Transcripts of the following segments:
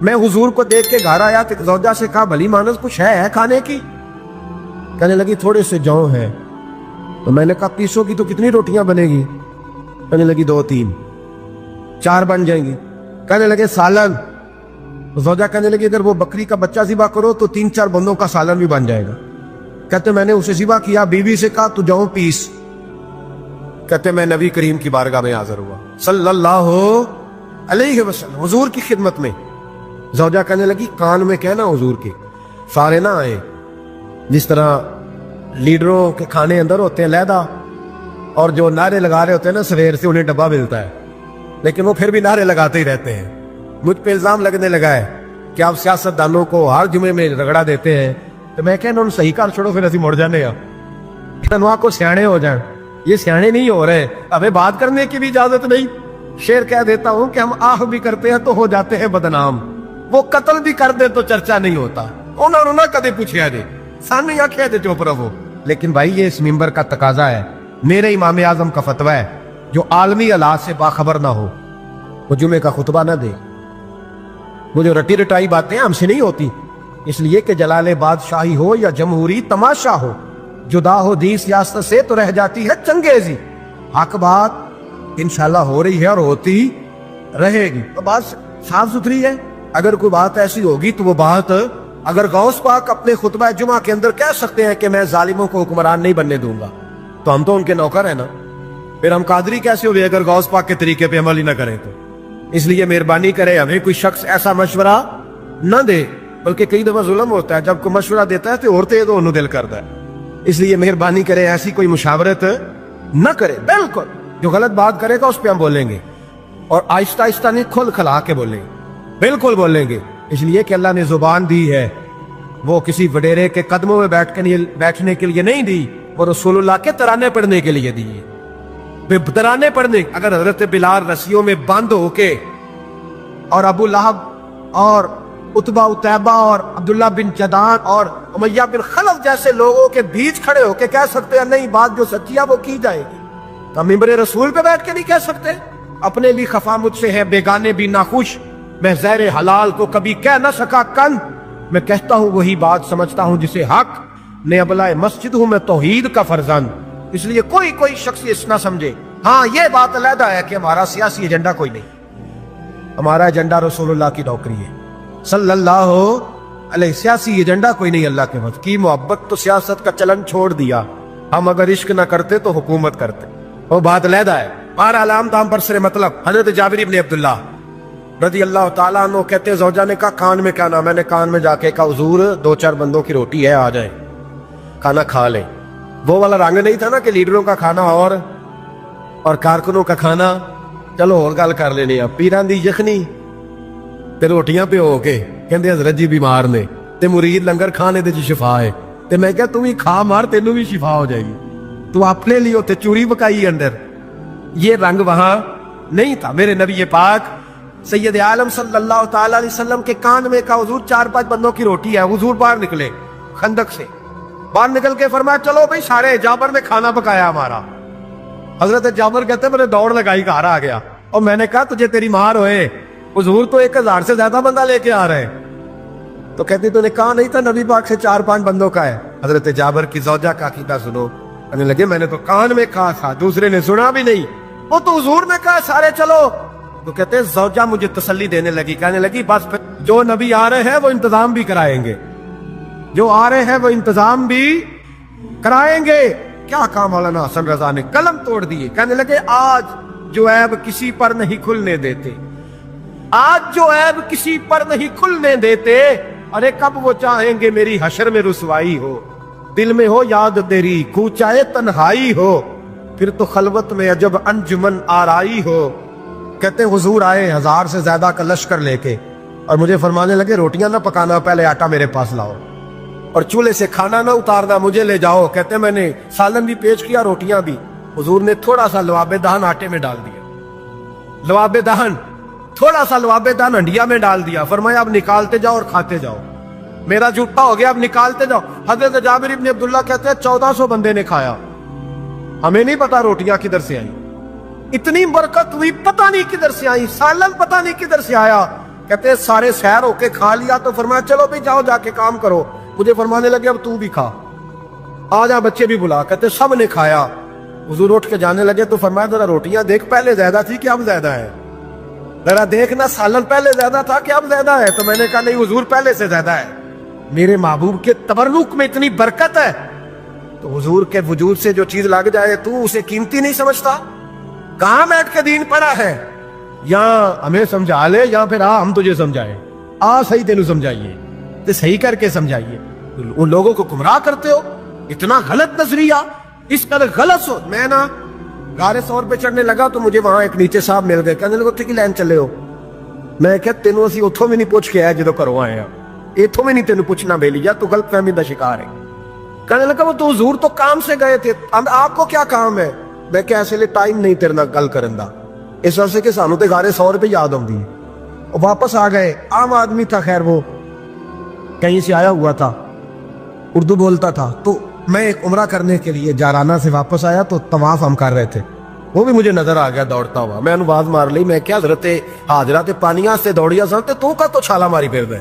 میں حضور کو دیکھ کے گھر آیا تو زوجہ سے کہا بھلی مانس کچھ ہے کھانے کی؟ کہنے لگی تھوڑے سے جو ہیں۔ تو میں نے کہا پیسوں کی تو کتنی روٹیاں بنے گی؟ کہنے لگی 2-3 4 بن جائیں گی۔ کہنے لگے سالن؟ زوجہ کہنے لگی اگر وہ بکری کا بچہ ذبح کرو تو 3-4 بندوں کا سالن بھی بن جائے گا۔ کہتے میں نے اسے ذبح کیا، بیوی سے کہا تو جاؤ پیس۔ کہتے میں نبی کریم کی بارگاہ میں حاضر ہوا صلی اللہ علیہ وسلم، حضور کی خدمت میں۔ زوجہ کہنے لگی کان میں کہنا حضور کے سارے نہ آئے، جس طرح لیڈروں کے کھانے اندر ہوتے ہیں علیحدہ، اور جو نعرے لگا رہے ہوتے ہیں نا سویر سے انہیں ڈبہ ملتا ہے، لیکن وہ پھر بھی نعرے لگاتے ہی رہتے ہیں۔ مجھ پہ الزام لگنے لگا ہے کہ آپ سیاست دانوں کو ہر جمعے میں رگڑا دیتے ہیں، تو میں کہنا انہوں صحیح کار چھوڑو، پھر اسی مڑ جانے تنوا کو سیانے ہو جائیں۔ یہ سیانے نہیں ہو رہے، ہمیں بات کرنے کی بھی اجازت نہیں۔ شعر کہہ دیتا ہوں کہ ہم آہ بھی کرتے ہیں تو ہو جاتے ہیں بدنام، وہ قتل بھی کر دے تو چرچا نہیں ہوتا۔ انہوں نے کدے پوچھا جی سانو آخیا جی چپ رہو، لیکن بھائی یہ اس ممبر کا تقاضا ہے، میرے امام اعظم کا فتویٰ ہے، جو عالمی حالات سے باخبر نہ ہو وہ جمعے کا خطبہ نہ دے۔ وہ جو رٹی رٹائی باتیں ہم سے نہیں ہوتی، اس لیے کہ جلال بادشاہی ہو یا جمہوری تماشا ہو، جدا ہو دین سیاست سے تو رہ جاتی ہے چنگیزی۔ حق بات انشاءاللہ ہو رہی ہے اور ہوتی رہے گی، تو بات صاف ستھری ہے۔ اگر کوئی بات ایسی ہوگی تو وہ بات، اگر غوث پاک اپنے خطبہ جمعہ کے اندر کہہ سکتے ہیں کہ میں ظالموں کو حکمران نہیں بننے دوں گا، تو ہم تو ان کے نوکر ہیں نا، پھر ہم قادری کیسے ہوئے اگر غوث پاک کے طریقے پہ عمل ہی نہ کریں تو؟ اس لیے مہربانی کرے ہمیں کوئی شخص ایسا مشورہ نہ دے، بلکہ کئی دفعہ ظلم ہوتا ہے، جب کوئی مشورہ دیتا ہے تو عورتیں تو انہوں دل کرتا ہے۔ اس لیے مہربانی کرے ایسی کوئی مشاورت نہ کرے، بالکل جو غلط بات کرے گا اس پہ ہم بولیں گے، اور آہستہ آہستہ نہیں کھل کھلا کے بولیں گے، بالکل بولیں گے، اس لیے کہ اللہ نے زبان دی ہے، وہ کسی وڈیرے کے قدموں میں بیٹھنے کے لیے نہیں دی، وہ رسول اللہ کے ترانے پڑھنے کے لیے دی ہے۔ ترانے پڑھنے، اگر حضرت بلال رسیوں میں بند ہو کے اور ابو لہب اور عتبہ اتیبہ اور عبداللہ بن جدان اور امیہ بن خلف جیسے لوگوں کے بیچ کھڑے ہو کے کہہ سکتے ہیں نہیں بات جو سچی ہے وہ کی جائے گی، تو ممبر رسول پہ بیٹھ کے نہیں کہہ سکتے؟ اپنے بھی خفا مجھ سے ہے، بیگانے بھی ناخوش، میں زہر حلال کو کبھی کہہ نہ سکا کن، میں کہتا ہوں وہی بات سمجھتا ہوں جسے حق نے ابلائے مسجد ہوں میں توحید کا فرزند۔ اس لیے کوئی شخص اس نہ سمجھے، ہاں یہ بات علیحدہ ہے کہ ہمارا سیاسی ایجنڈا کوئی نہیں، ہمارا ایجنڈا رسول اللہ کی نوکری ہے صلی اللہ علیہ، سیاسی ایجنڈا کوئی نہیں۔ اللہ کے وقت کی محبت تو سیاست کا چلن چھوڑ دیا، ہم اگر عشق نہ کرتے تو حکومت کرتے، وہ بات علیحدہ ہے۔ بہرحال عام دام پر سر مطلب، حضرت جابر بن عبداللہ رضی اللہ تعالیٰ عنہ کہتے زوجہ نے کہا کان میں کیا نام، میں نے کان میں جا کے کہا حضور 2-4 بندوں کی روٹی ہے آ جائیں کھانا کھا لیں۔ وہ والا رنگ نہیں تھا نا کہ لیڈروں کا کھانا اور کارکنوں کا کھانا چلو اور گل کر لینی، پیران دی یخنی تے روٹیاں پہ ہو کے کہندے حضرت جی بیمار نے تے مرید لنگر کھانے دے شفا ہے، تے میں کہا تم ہی کھا مار تینوں بھی شفا ہو جائے گی، تو اپنے لیے تے چوری پکائی اندر۔ یہ رنگ وہاں نہیں تھا۔ میرے نبی پاک سید عالم صلی اللہ تعالی علیہ وسلم کے کان میں کہا حضور 4-5 بندوں کی روٹی ہے۔ حضور باہر نکلے خندق سے، باہر نکل کے فرمایا چلو بھائی سارے، جابر نے کھانا پکایا ہمارا۔ حضرت جابر کہتے ہیں میں نے دوڑ لگائی گھر آ گیا، اور میں نے کہا تجھے تیری مار ہوئے، حضور تو 1000 سے زیادہ بندہ لے کے آ رہے ہیں۔ تو کہتی تو نے کہا نہیں تھا نبی پاک سے 4-5 بندوں کا ہے۔ حضرت جابر کی زوجہ کا عقیدہ سنو، کہنے لگے میں نے تو کان میں کہا تھا، دوسرے نے سنا بھی نہیں، وہ تو حضور نے کہا سارے چلو۔ تو کہتے ہیں زوجہ مجھے تسلی دینے لگی، کہنے لگی بس جو نبی آ رہے ہیں وہ انتظام بھی کرائیں گے، جو آ رہے ہیں وہ انتظام بھی کرائیں گے۔ کیا کام مولانا حسن رضا نے قلم توڑ دیے، کہنے لگے آج جو عیب کسی پر نہیں کھلنے دیتے، آج جو عیب کسی پر نہیں کھلنے دیتے، ارے کب وہ چاہیں گے میری حشر میں رسوائی ہو، دل میں ہو یاد تیری کوچائے تنہائی ہو، پھر تو خلوت میں عجب انجمن آرائی ہو۔ کہتے ہیں حضور آئے 1000 سے زیادہ کا لشکر لے کے، اور مجھے فرمانے لگے روٹیاں نہ پکانا، پہلے آٹا میرے پاس لاؤ، اور چولہے سے کھانا نہ اتارنا، مجھے لے جاؤ۔ کہتے ہیں میں نے سالن بھی پیش کیا، روٹیاں بھی۔ حضور نے تھوڑا سا لواب دہن آٹے میں ڈال دیا، لواب دہن، تھوڑا سا لواب دہن ہنڈیا میں ڈال دیا، فرمایا اب نکالتے جاؤ اور کھاتے جاؤ، میرا جھوٹا ہو گیا اب نکالتے جاؤ۔ حضرت جابر بن عبداللہ کہتے ہیں 1400 بندے نے کھایا، ہمیں نہیں پتا روٹیاں کدھر سے آئیں، اتنی برکت ہوئی پتہ نہیں کدھر سے آئی، سالن پتہ نہیں کدھر سے آیا۔ کہتے سارے سیر ہو کے کھا لیا تو فرمایا چلو بھی جاؤ جا کے کام کرو. مجھے فرمانے لگے اب تو بھی کھا, آ جا بچے بھی بلا. کہتے سب نے کھایا. حضور اٹھ کے جانے لگے تو فرمایا ذرا روٹیاں دیکھ, پہلے زیادہ تھی کہ اب زیادہ ہے, ذرا دیکھنا سالن پہلے زیادہ تھا کہ اب زیادہ ہے. تو میں نے کہا نہیں حضور پہلے سے زیادہ ہے, میرے محبوب کے تبرک میں اتنی برکت ہے. تو حضور کے وجود سے جو چیز لگ جائے تو اسے قیمتی نہیں سمجھتا. کہاں بیٹھ کے دین پڑھا ہے, یا ہمیں سمجھا لے یا پھر ہم تجھے سمجھائیں. صحیح تینوں سمجھائیے تو صحیح کر کے سمجھائیے. ان لوگوں کو گمراہ کرتے ہو, اتنا غلط نظریہ, اس قدر غلط سو. میں نا غار ثور پہ چڑھنے لگا تو مجھے وہاں ایک نیچے صاحب مل گئے, کہنے لگے کی لین چلے ہو. میں کہ تینوں اسی اتھوں میں نہیں پوچھ کے آیا جدو کرو آئے ہیں, اتھوں میں نہیں تینوں پوچھنا بے لیا, تو غلط فہمی دا شکار ہے. کہنے لگا وہ تو حضور تو کام سے گئے تھے, آپ کو کیا کام ہے. میں کہ ایسے لئے ٹائم نہیں تیرنا گل کرن دا, اس وجہ سے کہ سانو تے غار ثور پہ یاد آؤں دی. اور واپس آ گئے. عام آدمی تھا, خیر وہ کہیں سے آیا ہوا تھا, اردو بولتا تھا. تو میں ایک عمرہ کرنے کے لیے جارانہ سے واپس آیا تو طواف ہم کر رہے تھے, وہ بھی مجھے نظر آ گیا دوڑتا ہوا. میں آواز مار لی, میں کیا حضرت حاضرہ تے پانیاں سے دوڑیا سن تے تو کا تو چھالا ماری پھر دے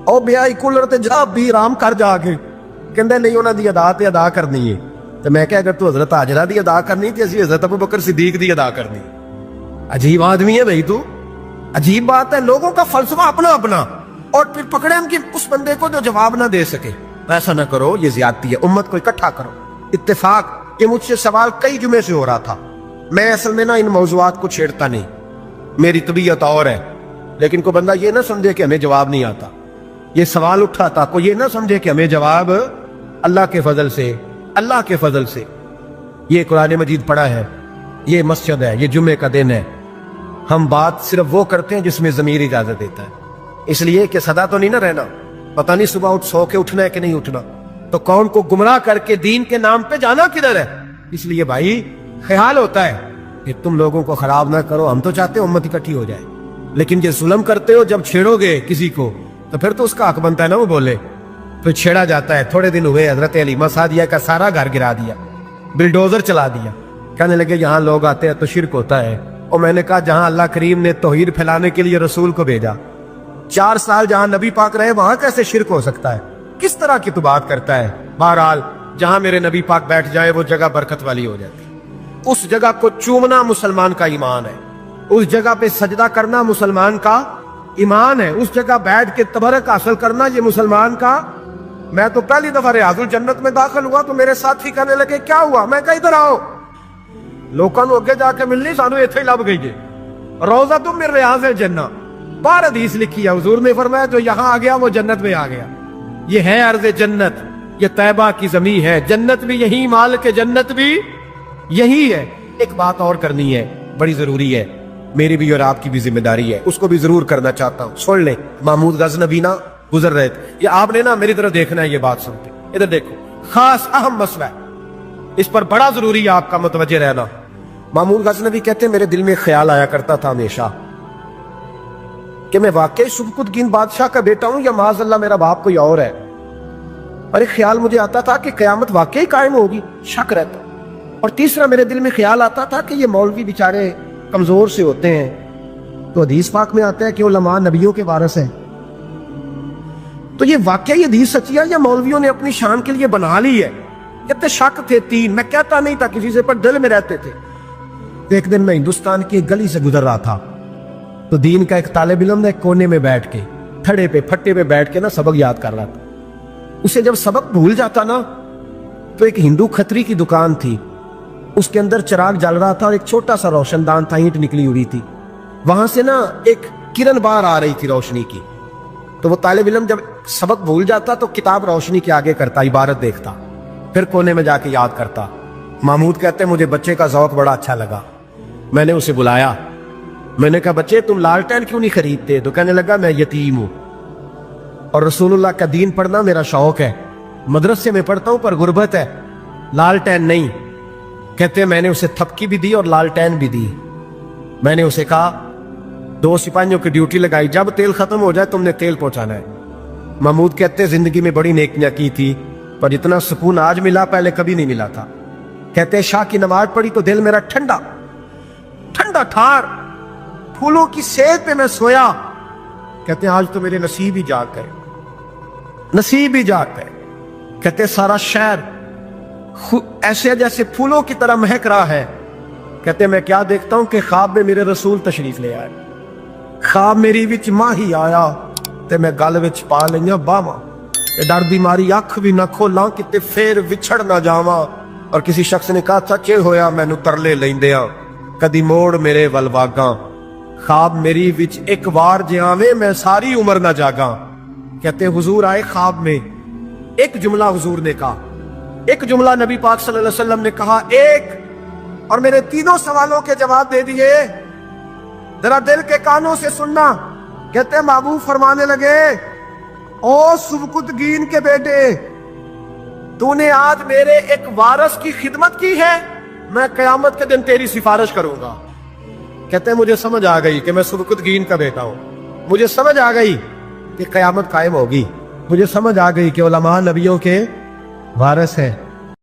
او بیا کولر تے جا بھی آرام کر جا کے. کہندے نہیں انہاں دی ادا تے ادا کرنی ہے. تو میں کہا اگر تو حضرت حاضرہ دی ادا کرنی تے اسی حضرت ابوبکر صدیق دی ادا کرنی. عجیب آدمی ہے بھائی تو, عجیب بات ہے. لوگوں کا فلسفہ اپنا اپنا, اور پھر پکڑے ہم کہ اس بندے کو جو جواب نہ دے سکے. ایسا نہ کرو, یہ زیادتی ہے. امت کو اکٹھا کرو. اتفاق, یہ مجھ سے سوال کئی جمعے سے ہو رہا تھا. میں اصل میں نا ان موضوعات کو چھیڑتا نہیں, میری طبیعت اور ہے. لیکن کوئی بندہ یہ نہ سمجھے کہ ہمیں جواب نہیں آتا. یہ سوال اٹھا تھا, کوئی یہ نہ سمجھے کہ ہمیں جواب اللہ کے فضل سے, اللہ کے فضل سے. یہ قرآن مجید پڑھا ہے, یہ مسجد ہے, یہ جمعے کا دن ہے. ہم بات صرف وہ کرتے ہیں جس میں ضمیر اجازت دیتا ہے. اس لیے کہ سدا تو نہیں نہ رہنا, پتہ نہیں صبح اٹھ سو کے اٹھنا ہے کہ نہیں اٹھنا, تو قوم کو گمراہ کر کے دین کے نام پہ جانا کدھر ہے. اس لیے بھائی خیال ہوتا ہے کہ تم لوگوں کو خراب نہ کرو. ہم تو چاہتے ہیں امت اکٹھی ہو جائے, لیکن یہ ظلم کرتے ہو, جب چھیڑو گے کسی کو تو پھر تو اس کا حق بنتا ہے نا وہ بولے. پھر چھیڑا جاتا ہے. تھوڑے دن ہوئے حضرت حلیمہ سعدیہ کا سارا گھر گرا دیا, بلڈوزر چلا دیا. کہنے لگے یہاں لوگ آتے ہیں تو شرک ہوتا ہے. اور میں نے کہا جہاں اللہ کریم نے توحید پھیلانے کے لیے رسول کو بھیجا, 4 سال جہاں نبی پاک رہے, وہاں کیسے شرک ہو سکتا ہے. کس طرح کی تو بات کرتا ہے. بہرحال جہاں میرے نبی پاک بیٹھ جائے وہ جگہ برکت والی ہو جاتی. اس جگہ کو چومنا مسلمان کا ایمان ہے, اس جگہ پہ سجدہ کرنا مسلمان کا ایمان ہے, اس جگہ بیٹھ کے تبرک حاصل کرنا یہ مسلمان کا. میں تو پہلی دفعہ ریاض الجنت میں داخل ہوا تو میرے ساتھی کہنے لگے کیا ہوا. میں کہا ادھر آؤ, لوکاں نو اگے جا کے ملنی, سانو ایتھے ہی لب گئی جے روضہ من ریاض الجنہ. بار حدیث لکھی ہے, حضور نے فرمایا جو یہاں آ گیا وہ جنت میں آ گیا. یہ ہے ارض جنت, یہ طیبہ کی زمین ہے. جنت بھی یہی, مالک جنت بھی یہی ہے. ایک بات اور کرنی ہے, بڑی ضروری ہے, میری بھی اور آپ کی بھی ذمہ داری ہے, اس کو بھی ضرور کرنا چاہتا ہوں. سن لیں, محمود غزنوی نا گزر رہے تھے, یہ آپ نے نا میری طرف دیکھنا ہے, یہ بات سنتے ادھر دیکھو, خاص اہم مسئلہ ہے, اس پر بڑا ضروری ہے آپ کا متوجہ رہنا. محمود غزنوی کہتے ہیں میرے دل میں خیال آیا کرتا تھا ہمیشہ کہ میں واقعی سبکتگین بادشاہ کا بیٹا ہوں یا معاذ اللہ میرا باپ کوئی اور ہے. اور ایک خیال مجھے آتا تھا کہ قیامت واقعی قائم ہوگی, شک رہتا. اور تیسرا میرے دل میں خیال آتا تھا کہ یہ مولوی بیچارے کمزور سے ہوتے ہیں, تو حدیث پاک میں آتا ہے کہ علماء نبیوں کے وارث ہیں. تو یہ واقعی حدیث سچی ہے یا مولویوں نے اپنی شان کے لیے بنا لی ہے. کہتے شک تھے 3, میں کہتا نہیں تھا کسی سے, پر دل میں رہتے تھے. ایک دن میں ہندوستان کی ایک گلی سے گزر رہا تھا, تو دین کا ایک طالب علم نے کونے میں بیٹھ کے, تھڑے پہ پھٹے پہ بیٹھ کے نا سبق یاد کر رہا تھا. اسے جب سبق بھول جاتا نا, تو ایک ہندو کھتری کی دکان تھی, اس کے اندر چراغ جل رہا تھا اور ایک چھوٹا سا روشن دان تھا, اینٹ نکلی ہوئی تھی, وہاں سے نا ایک کرن بار آ رہی تھی روشنی کی. تو وہ طالب علم جب سبق بھول جاتا تو کتاب روشنی کے آگے کرتا, عبارت دیکھتا, پھر کونے میں جا کے یاد کرتا. محمود کہتے مجھے بچے کا ذوق بڑا اچھا لگا, میں نے اسے بلایا. میں نے کہا بچے تم لالٹین کیوں نہیں خریدتے؟ تو کہنے لگا میں یتیم ہوں اور رسول اللہ کا دین پڑھنا میرا شوق ہے, مدرسے میں پڑھتا ہوں پر غربت ہے, لالٹین نہیں. کہتے میں نے اسے تھپکی بھی دی اور لالٹین بھی دی. میں نے اسے کہا 2 سپاہیوں کی ڈیوٹی لگائی, جب تیل ختم ہو جائے تم نے تیل پہنچانا ہے. محمود کہتے زندگی میں بڑی نیکیاں کی تھی, پر اتنا سکون آج ملا پہلے کبھی نہیں ملا تھا. کہتے شاہ کی نماز پڑھی تو دل میرا ٹھنڈا ٹھنڈا ٹھار, پھولوں کی سیت پہ میں سویا. کہتے ہیں آج تو میرے نصیب ہی جاگ گئے، نصیب ہی جاگ گئے۔ کہتے ہیں سارا شہر ایسے جیسے پھولوں کی طرح مہک رہا ہے۔ کہتے ہیں میں کیا دیکھتا ہوں کہ خواب میں میرے رسول تشریف لے آئے، خواب میری وچ ماہی آیا تے میں گل وچ پا لئیاں باواں، ڈر دی ماری اکھ بھی نہ کھولاں کتے پھر وچھڑ نہ جاواں۔ اور کسی شخص نے کہا تھا کہ ہویا مینوں ترلے لیندیاں کدی موڑ میرے ول واگاں، خواب میری وچ ایک وار جے آویں میں ساری عمر نہ جاگاں۔ کہتے حضور آئے خواب میں، ایک جملہ حضور نے کہا، ایک جملہ نبی پاک صلی اللہ علیہ وسلم نے کہا ایک، اور میرے تینوں سوالوں کے جواب دے دیے۔ ذرا دل کے کانوں سے سننا۔ کہتے محبوب فرمانے لگے او سبکتگین کے بیٹے، تو نے آج میرے ایک وارث کی خدمت کی ہے، میں قیامت کے دن تیری سفارش کروں گا۔ کہتے ہیں مجھے سمجھ آ گئی کہ میں سبکتگین کا بیٹا ہوں، مجھے سمجھ آ گئی کہ قیامت قائم ہوگی، مجھے سمجھ آ گئی کہ علماء نبیوں کے وارث ہیں۔